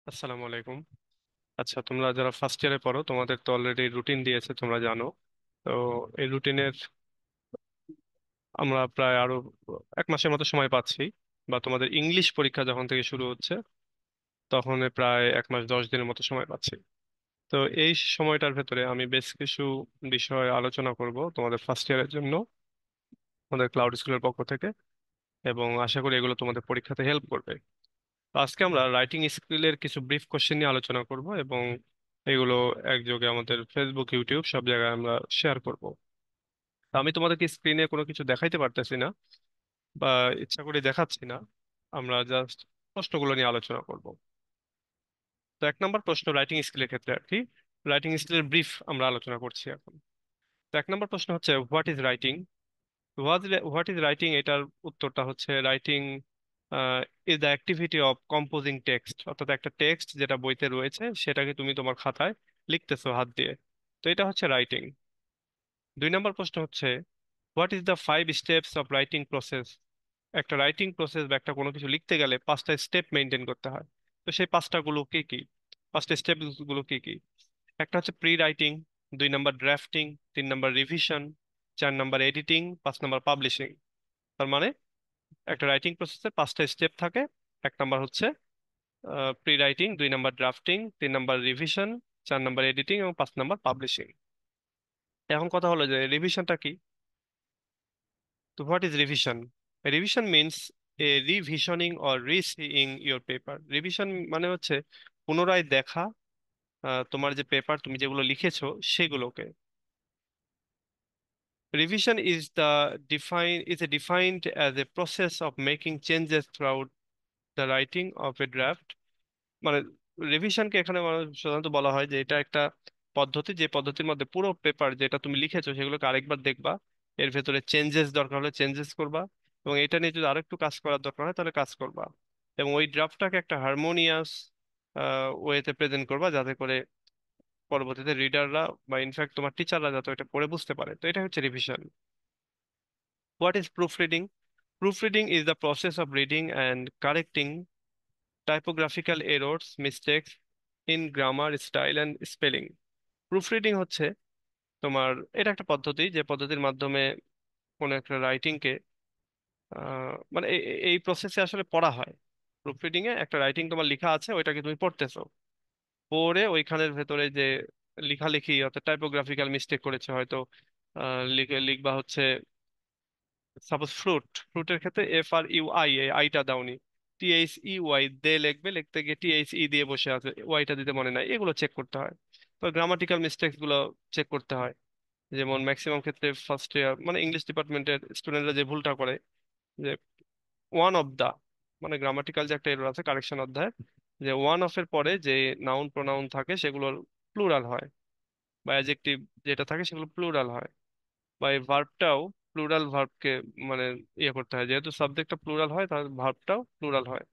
আসসালামু আলাইকুম। আচ্ছা, তোমরা যারা ফার্স্ট ইয়ারে পড়ো তোমাদের তো অলরেডি রুটিন দিয়েছে, তোমরা জানো। তো এই রুটিনের আমরা প্রায় আরো 1 মাসের মতো সময় পাচ্ছি। বা তোমাদের ইংলিশ পরীক্ষা যখন থেকে শুরু হচ্ছে তখন প্রায় 1 মাস 10 দিনের মতো সময় পাচ্ছি। তো এই সময়টার ভেতরে আমি বেশ কিছু বিষয় আলোচনা করব তোমাদের ফার্স্ট ইয়ারের জন্য, আমাদের ক্লাউড স্কুলের পক্ষ থেকে। এবং আশা করি এগুলো তোমাদের পরীক্ষাতে হেল্প করবে। তো আজকে আমরা রাইটিং স্কিলের কিছু ব্রিফ কোশ্চেন নিয়ে আলোচনা করব, এবং এগুলো একযোগে আমাদের ফেসবুক ইউটিউব সব জায়গায় আমরা শেয়ার করব। তো আমি তোমাদেরকে স্ক্রিনে কোনো কিছু দেখাইতে পারতেছি না, বা ইচ্ছা করে দেখাচ্ছি না। আমরা জাস্ট প্রশ্নগুলো নিয়ে আলোচনা করব। তো 1 নম্বর প্রশ্ন রাইটিং স্কিলের ক্ষেত্রে আর কি, রাইটিং স্কিলের ব্রিফ আমরা আলোচনা করছি এখন। তো 1 নম্বর প্রশ্ন হচ্ছে what is writing. What is writing, এটার উত্তরটা হচ্ছে writing is the activity of composing text, অর্থাৎ একটা টেক্সট যেটা বইতে রয়েছে সেটাকে তুমি তোমার খাতায় লিখতেছো হাত দিয়ে। তো এটা হচ্ছে রাইটিং। 2 নম্বর প্রশ্ন হচ্ছে what is the 5 steps of writing process. একটা রাইটিং প্রসেস বা একটা কোনো কিছু লিখতে গেলে 5টা স্টেপ মেনটেন করতে হয়। তো সেই 5টা গুলো কি কি, 5টা স্টেপ গুলো কি কি? একটা হচ্ছে প্রি রাইটিং, 2 নম্বর ড্রাফটিং, 3 নম্বর রিভিশন, 4 নম্বর এডিটিং, 5 নম্বর পাবলিশিং। তার মানে একটা রাইটিং প্রসেসের 5টা স্টেপ থাকে। 1 নম্বর হচ্ছে প্রি রাইটিং, 2 নম্বর ড্রাফটিং, 3 নম্বর রিভিশন, 4 নম্বর এডিটিং এবং 5 নম্বর পাবলিশিং। এখন কথা হলো যে রিভিশনটা কি। তো what is revision? Revision means a revisioning or reseeing your paper. Revision মানে হচ্ছে পুনরায় দেখা তোমার যে পেপার, তুমি যেগুলো লিখেছো সেগুলোকে। Revision is a defined as a process of making changes throughout the writing of a draft. মানে রিভিশনকে এখানে সাধারণত বলা হয় যে এটা একটা পদ্ধতি, যে পদ্ধতির মধ্যে পুরো পেপার যেটা তুমি লিখেছো সেগুলোকে আরেকবার দেখবা, এর ভেতরে চেঞ্জেস দরকার হলে চেঞ্জেস করবা, এবং এটা নিয়ে যদি আরেকটু কাজ করার দরকার হয় তাহলে কাজ করবা, এবং ওই ড্রাফটটাকে একটা হারমোনিয়াস ওয়েতে প্রেজেন্ট করবা, যাতে করে পরবর্তীতে রিডাররা বা ইনফ্যাক্ট তোমার টিচাররা যাতে এটা পড়ে বুঝতে পারে। তো এটা হচ্ছে revision. What is proof reading? Proof reading is the process of reading and correcting typographical errors, mistakes in grammar, style and spelling. Proof reading হচ্ছে তোমার, এটা একটা পদ্ধতি যে পদ্ধতির মাধ্যমে কোনো একটা রাইটিংকে মানে এই প্রসেসে আসলে পড়া হয়। প্রুফ রিডিং এ একটা রাইটিং তোমার লেখা আছে, ওইটাকে তুমি পড়তেছো, পড়ে ওইখানের ভেতরে যে লেখালেখি অর্থাৎ টাইপোগ্রাফিক্যাল মিস্টেক করেছে হয়তো, লিখবা হচ্ছে সাপোজ ফ্রুট, ফ্রুটের ক্ষেত্রে FRUI, এই আইটা দাওনি, THEY দে লিখবে, লিখতে গিয়ে THE দিয়ে বসে আছে, ওয়াইটা দিতে মনে নাই, এগুলো চেক করতে হয়। তো গ্রামাটিক্যাল মিস্টেক্স গুলো চেক করতে হয়। যেমন ম্যাক্সিমাম ক্ষেত্রে ফার্স্ট ইয়ার মানে ইংলিশ ডিপার্টমেন্টের স্টুডেন্টরা যে ভুলটা করে, যে ওয়ান অফ দা, মানে গ্রামাটিক্যাল যে একটা এরর আছে কারেকশন অধ্যায়, যে ওয়ান অফ এর পরে যে নাউন প্রোনাউন থাকে সেগুলোর প্লুরাল হয়, বা অ্যাডজেক্টিভ যেটা থাকে সেগুলো প্লুরাল হয়, বা এই ভার্বটাও প্লুরাল ভার্বকে মানে ইয়ে করতে হয়, যেহেতু সাবজেক্টটা প্লুরাল হয় তাহলে ভার্বটাও প্লুরাল হয়।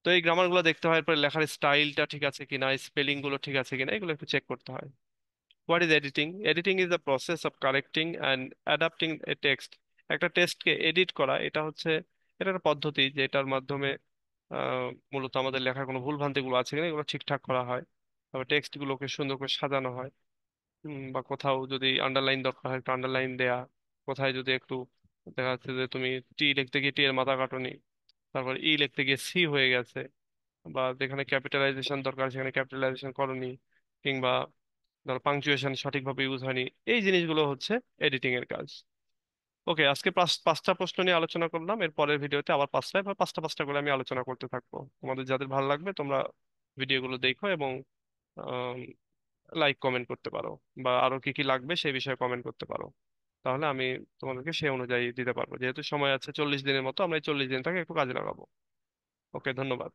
তো এই গ্রামার গুলো দেখতে হয়, এরপরে লেখার স্টাইলটা ঠিক আছে কিনা, স্পেলিং গুলো ঠিক আছে কিনা, এগুলো একটু চেক করতে হয়। What is editing? Editing is the process of correcting and adapting A text. একটা টেক্সটকে এডিট করা, এটা হচ্ছে, এটা একটা পদ্ধতি যেটার মাধ্যমে মূলত আমাদের লেখার কোনো ভুল ভ্রান্তি গুলো আছে কিনা এগুলো ঠিকঠাক করা হয়। তারপর টেক্সট গুলোকে সুন্দর করে সাজানো হয়। বা কোথাও যদি আন্ডারলাইন দরকার হয় একটু আন্ডারলাইন দেয়া, কোথায় যদি একটু দেখা যাচ্ছে যে তুমি টি লিখতে গিয়ে টি এর মাথা কাটুনি, তারপর ই লিখতে গিয়ে সি হয়ে গেছে, বা যেখানে ক্যাপিটালাইজেশন দরকার সেখানে ক্যাপিটালাইজেশন করনি, কিংবা ধরো পাংচুয়েশন সঠিকভাবে ইউজ হয়নি, এই জিনিসগুলো হচ্ছে এডিটিং এর কাজ। ওকে, আজকে 5টা প্রশ্ন নিয়ে আলোচনা করলাম, এর পরের ভিডিওতে আবার 5টা বা 5টা করে আমি আলোচনা করতে থাকবো। তোমাদের যাদের ভালো লাগবে তোমরা ভিডিওগুলো দেখো, এবং লাইক কমেন্ট করতে পারো, বা আরো কি কি লাগবে সেই বিষয়ে কমেন্ট করতে পারো। তাহলে আমি তোমাদেরকে সেই অনুযায়ী দিতে পারবো, যেহেতু সময় আছে 40 দিনের মতো, আমরা এই 40 দিনটাকে একটু কাজে লাগাবো। ওকে, ধন্যবাদ।